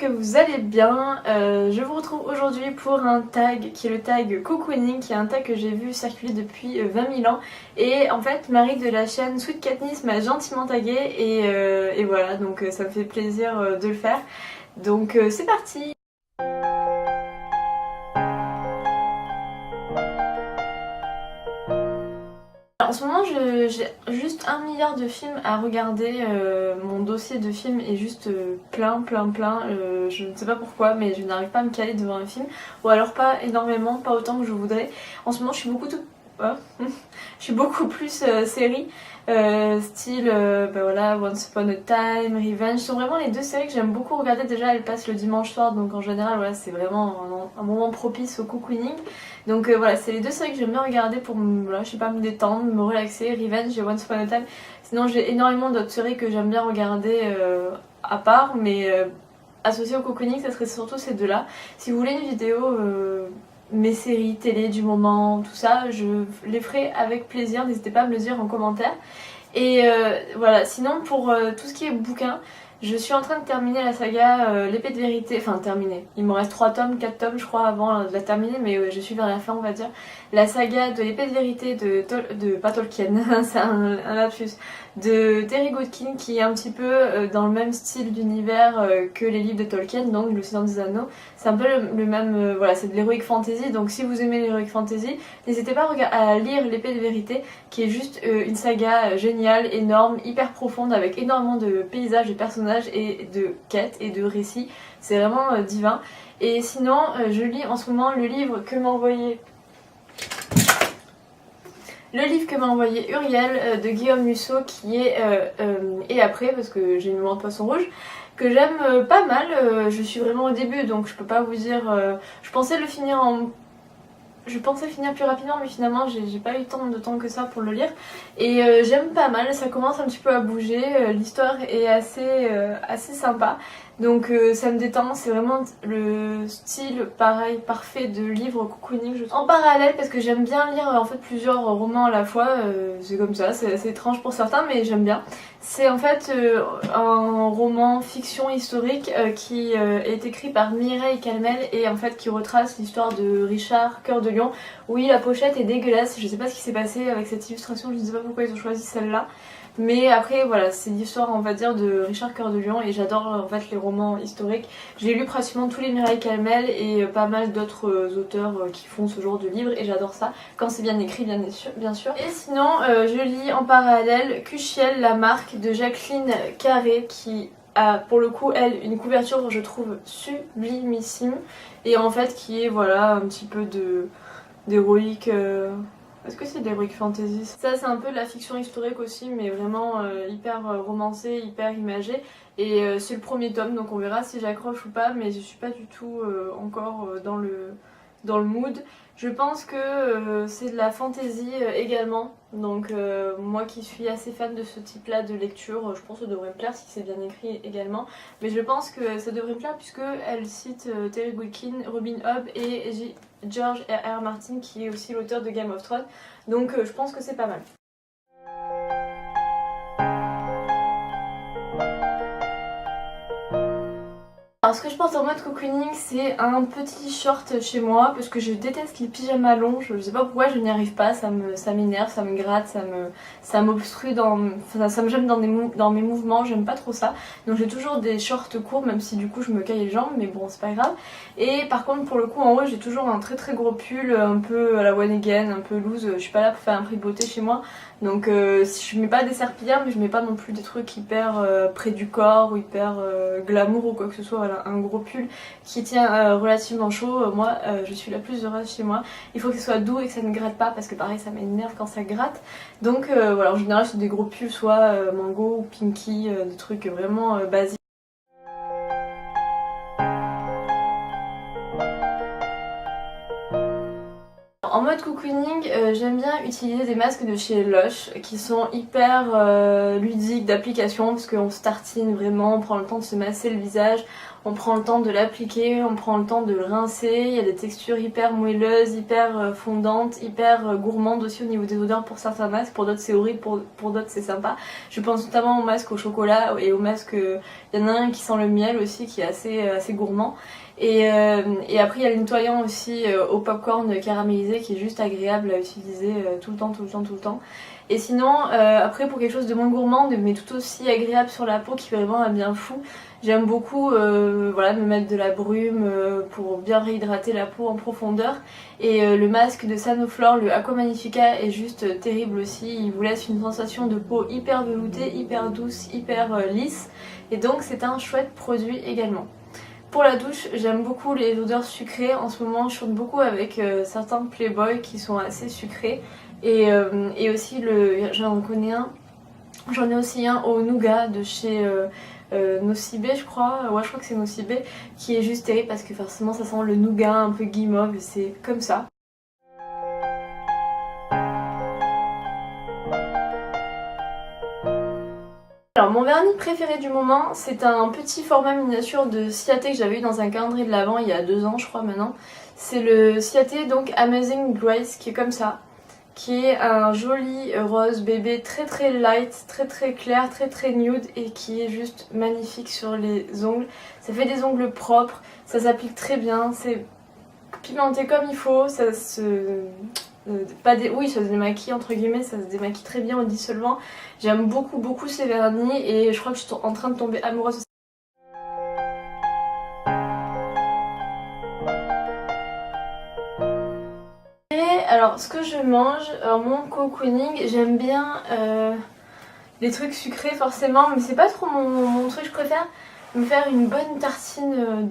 que vous allez bien. Je vous retrouve aujourd'hui pour un tag qui est le tag cocooning, qui est un tag que j'ai vu circuler depuis 20 000 ans. Et en fait Marie de la chaîne Sweet Katniss m'a gentiment tagué et voilà, donc ça me fait plaisir de le faire. Donc c'est parti. En ce moment j'ai juste 1 milliard de films à regarder, mon dossier de films est juste plein. Je ne sais pas pourquoi mais je n'arrive pas à me caler devant un film, ou alors pas énormément, pas autant que je voudrais. En ce moment je suis beaucoup je suis beaucoup plus série, style bah voilà, Once Upon a Time, Revenge, sont vraiment les deux séries que j'aime beaucoup regarder. Déjà elles passent le dimanche soir, donc en général voilà, c'est vraiment un moment propice au cocooning. Donc voilà, c'est les deux séries que j'aime bien regarder pour voilà, je sais pas, me détendre, me relaxer, Revenge et Once Upon a Time. Sinon j'ai énormément d'autres séries que j'aime bien regarder à part, mais associées au cocooning, ça serait surtout ces deux-là. Si vous voulez une vidéo mes séries télé du moment, tout ça, je les ferai avec plaisir, n'hésitez pas à me le dire en commentaire. Et voilà, sinon pour tout ce qui est bouquin, je suis en train de terminer la saga l'épée de vérité, enfin terminer. Il me reste 3 tomes, 4 tomes je crois avant de la terminer, mais je suis vers la fin on va dire. La saga de l'épée de vérité de pas Tolkien, c'est un lapsus, de Terry Goodkin, qui est un petit peu dans le même style d'univers que les livres de Tolkien, donc Le Seigneur des Anneaux. C'est un peu le même, voilà, c'est de l'heroic fantasy, donc si vous aimez l'heroic fantasy, n'hésitez pas à lire l'épée de vérité, qui est juste une saga géniale, énorme, hyper profonde, avec énormément de paysages, de personnages et de quêtes et de récits. C'est vraiment divin. Et sinon, je lis en ce moment le livre que m'a envoyé Uriel de Guillaume Musso, qui est Et après, parce que j'ai une mémoire de poisson rouge, que j'aime pas mal. Je suis vraiment au début, donc je peux pas vous dire. Je pensais finir plus rapidement, mais finalement j'ai pas eu tant de temps que ça pour le lire. Et j'aime pas mal, ça commence un petit peu à bouger, l'histoire est assez sympa. Donc ça me détend, c'est vraiment le style pareil, parfait de livre cocooning. En parallèle, parce que j'aime bien lire en fait plusieurs romans à la fois, c'est comme ça, c'est assez étrange pour certains, mais j'aime bien. C'est en fait un roman fiction historique qui est écrit par Mireille Calmel et en fait qui retrace l'histoire de Richard Cœur de Lion. Oui, la pochette est dégueulasse, je sais pas ce qui s'est passé avec cette illustration, je ne sais pas pourquoi ils ont choisi celle-là. Mais après voilà, c'est l'histoire on va dire de Richard Cœur de Lion et j'adore en fait les romans historiques. J'ai lu pratiquement tous les Mireille Calmel et pas mal d'autres auteurs qui font ce genre de livres et j'adore ça quand c'est bien écrit bien sûr. Et sinon je lis en parallèle Cuchiel, la marque de Jacqueline Carré, qui a pour le coup elle une couverture je trouve sublimissime et en fait qui est voilà un petit peu d'héroïque. Est-ce que c'est de l'heroic fantasy? Ça c'est un peu de la fiction historique aussi, mais vraiment hyper romancé, hyper imagé. Et c'est le premier tome, donc on verra si j'accroche ou pas, mais je suis pas du tout encore dans le mood. Je pense que c'est de la fantasy également, donc moi qui suis assez fan de ce type là de lecture, je pense que ça devrait me plaire si c'est bien écrit également. Mais je pense que ça devrait me plaire puisque elle cite Terry Goodkin, Robin Hobb et George R.R. Martin, qui est aussi l'auteur de Game of Thrones, donc je pense que c'est pas mal. Alors ce que je porte en mode cocooning, c'est un petit short chez moi parce que je déteste les pyjamas longs, je sais pas pourquoi, je n'y arrive pas, ça m'énerve, ça me gratte, ça m'obstrue, ça me gêne dans mes mouvements, j'aime pas trop ça. Donc j'ai toujours des shorts courts, même si du coup je me caille les jambes, mais bon c'est pas grave. Et par contre pour le coup en haut j'ai toujours un très gros pull, un peu à la one again, un peu loose, je suis pas là pour faire un prix de beauté chez moi. Donc je mets pas des serpillères, mais je mets pas non plus des trucs hyper près du corps ou hyper glamour ou quoi que ce soit. Voilà, un gros pull qui tient relativement chaud, moi je suis la plus heureuse chez moi. Il faut que ce soit doux et que ça ne gratte pas parce que pareil ça m'énerve quand ça gratte. Donc voilà, en général c'est des gros pulls soit mango ou pinky, des trucs vraiment basiques. En mode cocooning, j'aime bien utiliser des masques de chez Lush qui sont hyper ludiques d'application parce qu'on se tartine vraiment, on prend le temps de se masser le visage, on prend le temps de l'appliquer, on prend le temps de le rincer, il y a des textures hyper moelleuses, hyper fondantes, hyper gourmandes aussi au niveau des odeurs pour certains masques, pour d'autres c'est horrible, pour d'autres c'est sympa. Je pense notamment au masque au chocolat et au masque, il y en a un qui sent le miel aussi qui est assez gourmand. Et après il y a le nettoyant aussi au popcorn caramélisé qui est juste agréable à utiliser tout le temps. Et sinon après pour quelque chose de moins gourmand mais tout aussi agréable sur la peau qui fait vraiment un bien fou, j'aime beaucoup voilà, me mettre de la brume pour bien réhydrater la peau en profondeur. Et le masque de Sanoflore, le Aqua Magnifica, est juste terrible aussi. Il vous laisse une sensation de peau hyper veloutée, hyper douce, hyper lisse. Et donc c'est un chouette produit également. Pour la douche, j'aime beaucoup les odeurs sucrées. En ce moment, je chante beaucoup avec certains Playboy qui sont assez sucrés. Et aussi, j'en connais un. J'en ai aussi un au nougat de chez Nocibé, je crois. Ouais, je crois que c'est Nocibé, qui est juste terrible parce que forcément, ça sent le nougat un peu guimauve. C'est comme ça. Alors mon vernis préféré du moment, c'est un petit format miniature de Ciaté que j'avais eu dans un calendrier de l'Avent il y a 2 ans je crois maintenant. C'est le Ciaté donc Amazing Grace qui est comme ça, qui est un joli rose bébé très light, très clair, très nude et qui est juste magnifique sur les ongles. Ça fait des ongles propres, ça s'applique très bien, c'est pimenté comme il faut, ça se... oui, ça se démaquille entre guillemets, ça se démaquille très bien au dissolvant. J'aime beaucoup ces vernis et je crois que je suis en train de tomber amoureuse de ça. Et alors ce que je mange, mon cocooning, j'aime bien les trucs sucrés forcément, mais c'est pas trop mon truc, je préfère me faire une bonne tartine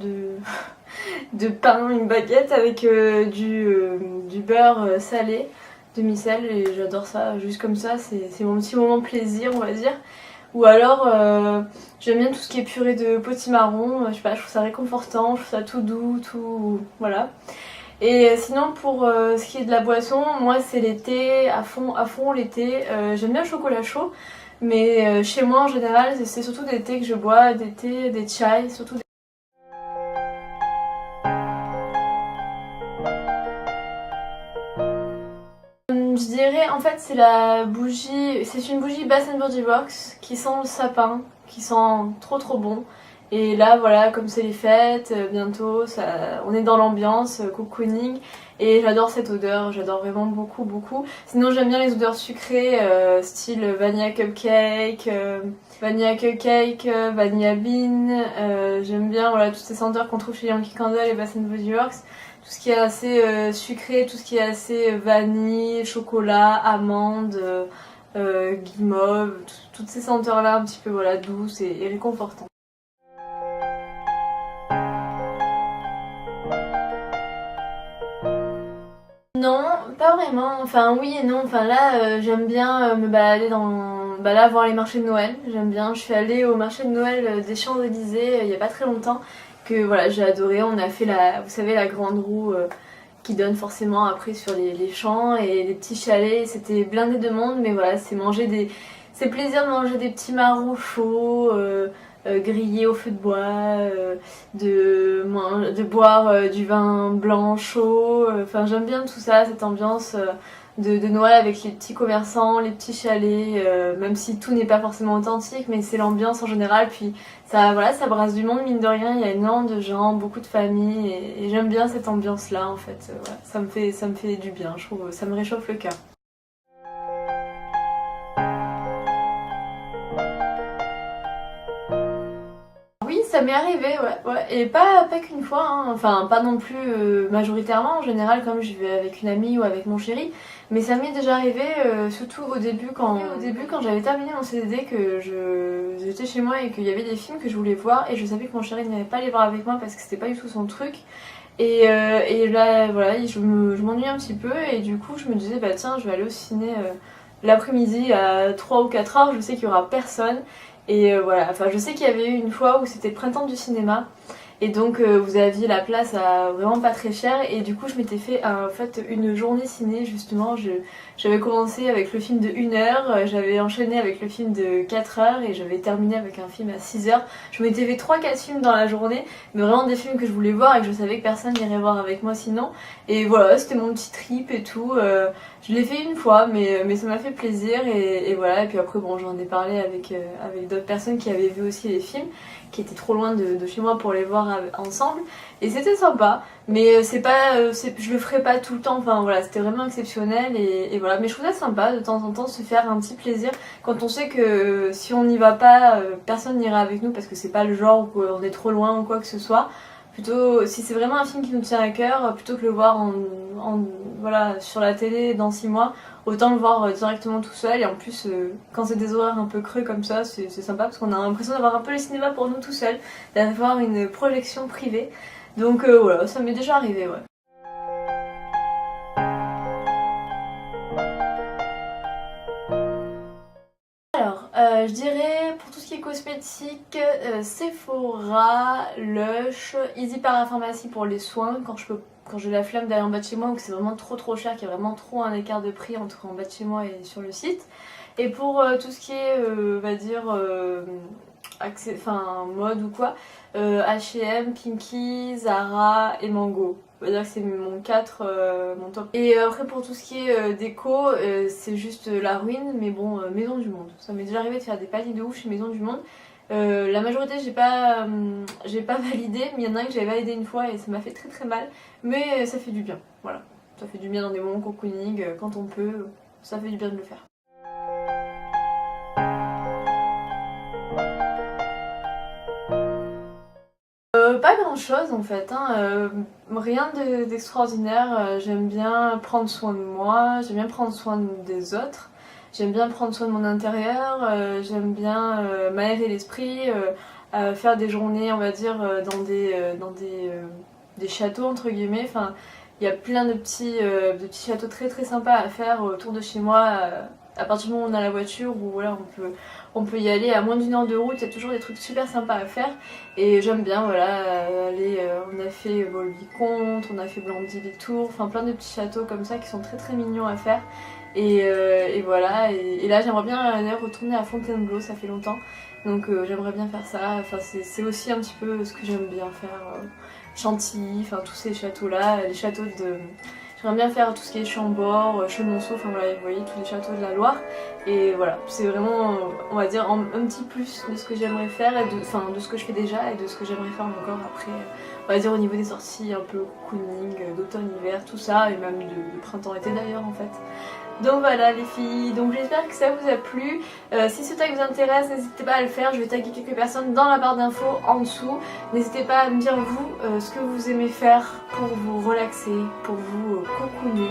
de pain, une baguette avec du beurre salé, demi-sel, et j'adore ça, juste comme ça, c'est mon petit moment plaisir on va dire. Ou alors j'aime bien tout ce qui est purée de potimarron, je sais pas, je trouve ça réconfortant, je trouve ça tout doux, tout... voilà. Et sinon pour ce qui est de la boisson, moi c'est l'été, à fond l'été, j'aime bien le chocolat chaud, mais chez moi en général c'est surtout des thés que je bois, des thés, des chais, surtout des... Je dirais en fait c'est la bougie, c'est une bougie Bath & Body Works qui sent le sapin, qui sent trop bon. Et là voilà, comme c'est les fêtes, bientôt, on est dans l'ambiance, cocooning, et j'adore cette odeur, j'adore vraiment beaucoup. Sinon j'aime bien les odeurs sucrées, style vanilla cupcake, vanilla bean, j'aime bien voilà, toutes ces senteurs qu'on trouve chez Yankee Candle et Bath & Body Works. Tout ce qui est assez sucré, tout ce qui est assez vanille, chocolat, amande, guimauve, toutes ces senteurs là un petit peu voilà, douces et réconfortantes. Non, pas vraiment, enfin oui et non, enfin là j'aime bien me balader là voir les marchés de Noël, j'aime bien, je suis allée au marché de Noël des Champs-Élysées il y a pas très longtemps, que voilà j'ai adoré, on a fait vous savez la grande roue qui donne forcément après sur les champs et les petits chalets, c'était blindé de monde mais voilà c'est plaisir de manger des petits marrons chauds, grillés au feu de bois, de boire du vin blanc chaud, enfin j'aime bien tout ça, cette ambiance de Noël avec les petits commerçants, les petits chalets, même si tout n'est pas forcément authentique, mais c'est l'ambiance en général, puis ça, voilà, ça brasse du monde mine de rien, il y a énormément de gens, beaucoup de familles, et j'aime bien cette ambiance là en fait, voilà, ça me fait du bien, je trouve, ça me réchauffe le cœur. Ça m'est arrivé, ouais, et pas qu'une fois, hein. Enfin pas non plus majoritairement, en général comme je vais avec une amie ou avec mon chéri, mais ça m'est déjà arrivé, surtout au début quand j'avais terminé mon CDD, que j'étais chez moi et qu'il y avait des films que je voulais voir et je savais que mon chéri n'allait pas les voir avec moi parce que c'était pas du tout son truc. Et là voilà, je m'ennuie un petit peu et du coup je me disais bah tiens je vais aller au ciné l'après-midi à 3 ou 4 heures, je sais qu'il y aura personne. Et voilà, enfin je sais qu'il y avait eu une fois où c'était le printemps du cinéma et donc vous aviez la place à vraiment pas très cher et du coup je m'étais fait en fait une journée ciné justement, J'avais commencé avec le film de 1 heure, j'avais enchaîné avec le film de 4 heures et j'avais terminé avec un film à 6 heures. Je m'étais fait 3-4 films dans la journée, mais vraiment des films que je voulais voir et que je savais que personne n'irait voir avec moi sinon. Et voilà, c'était mon petit trip et tout. Je l'ai fait une fois, mais ça m'a fait plaisir et voilà. Et puis après, bon, j'en ai parlé avec d'autres personnes qui avaient vu aussi les films, qui étaient trop loin de chez moi pour les voir ensemble. Et c'était sympa, mais je le ferai pas tout le temps. Enfin voilà, c'était vraiment exceptionnel et voilà. Mais je trouve ça sympa de temps en temps se faire un petit plaisir quand on sait que si on n'y va pas, personne n'ira avec nous parce que c'est pas le genre où on est trop loin ou quoi que ce soit. Plutôt, si c'est vraiment un film qui nous tient à cœur, plutôt que le voir voilà, sur la télé dans 6 mois, autant le voir directement tout seul. Et en plus, quand c'est des horaires un peu creux comme ça, c'est sympa parce qu'on a l'impression d'avoir un peu le cinéma pour nous tout seul, d'avoir une projection privée. Donc voilà, ça m'est déjà arrivé, ouais. Alors, je dirais pour tout ce qui est cosmétique, Sephora, Lush, Easy Parapharmacie pour les soins quand j'ai la flemme d'aller en bas de chez moi ou que c'est vraiment trop cher, qu'il y a vraiment trop un écart de prix entre en bas de chez moi et sur le site. Et pour tout ce qui est, on va dire, mode ou quoi, H&M, Pinky, Zara et Mango. On va dire que c'est mon top. Et après pour tout ce qui est déco, c'est juste la ruine, mais bon, Maison du Monde. Ça m'est déjà arrivé de faire des paniers de ouf chez Maison du Monde. La majorité j'ai pas validé, mais il y en a un que j'avais validé une fois et ça m'a fait très mal. Mais ça fait du bien, voilà. Ça fait du bien dans des moments cocooning, quand on peut, ça fait du bien de le faire. Pas grand chose en fait, hein. Rien d'extraordinaire. J'aime bien prendre soin de moi, j'aime bien prendre soin des autres, j'aime bien prendre soin de mon intérieur, j'aime bien m'aérer l'esprit, faire des journées on va dire dans des châteaux entre guillemets. Enfin, il y a plein de petits châteaux très sympas à faire autour de chez moi. À partir du moment où on a la voiture, ou voilà, on peut y aller à moins d'1 heure de route, il y a toujours des trucs super sympas à faire. Et j'aime bien, voilà, aller, on a fait Volvicomte, on a fait Blandy-Victour, enfin plein de petits châteaux comme ça qui sont très mignons à faire. Et voilà, et là j'aimerais bien d'ailleurs retourner à Fontainebleau, ça fait longtemps. Donc j'aimerais bien faire ça, enfin c'est aussi un petit peu ce que j'aime bien faire. Chantilly, enfin tous ces châteaux là, les châteaux de... J'aimerais bien faire tout ce qui est Chambord, Chenonceau, enfin voilà, vous voyez tous les châteaux de la Loire. Et voilà, c'est vraiment, on va dire, un petit plus de ce que j'aimerais faire, et de ce que je fais déjà et de ce que j'aimerais faire encore après. On va dire au niveau des sorties un peu cocooning, d'automne-hiver, tout ça, et même de printemps-été d'ailleurs en fait. Donc voilà les filles, donc j'espère que ça vous a plu. Si ce tag vous intéresse, n'hésitez pas à le faire, je vais taguer quelques personnes dans la barre d'infos en dessous. N'hésitez pas à me dire vous ce que vous aimez faire pour vous relaxer, pour vous cocooner,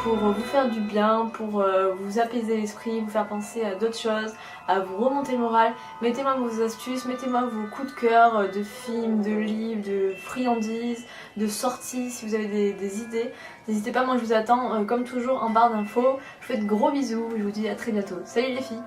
pour vous faire du bien, pour vous apaiser l'esprit, vous faire penser à d'autres choses, à vous remonter le moral. Mettez-moi vos astuces, mettez-moi vos coups de cœur de films, de livres, de friandises, de sorties, si vous avez des idées. N'hésitez pas, moi je vous attends comme toujours en barre d'infos. Je vous fais de gros bisous, je vous dis à très bientôt. Salut les filles!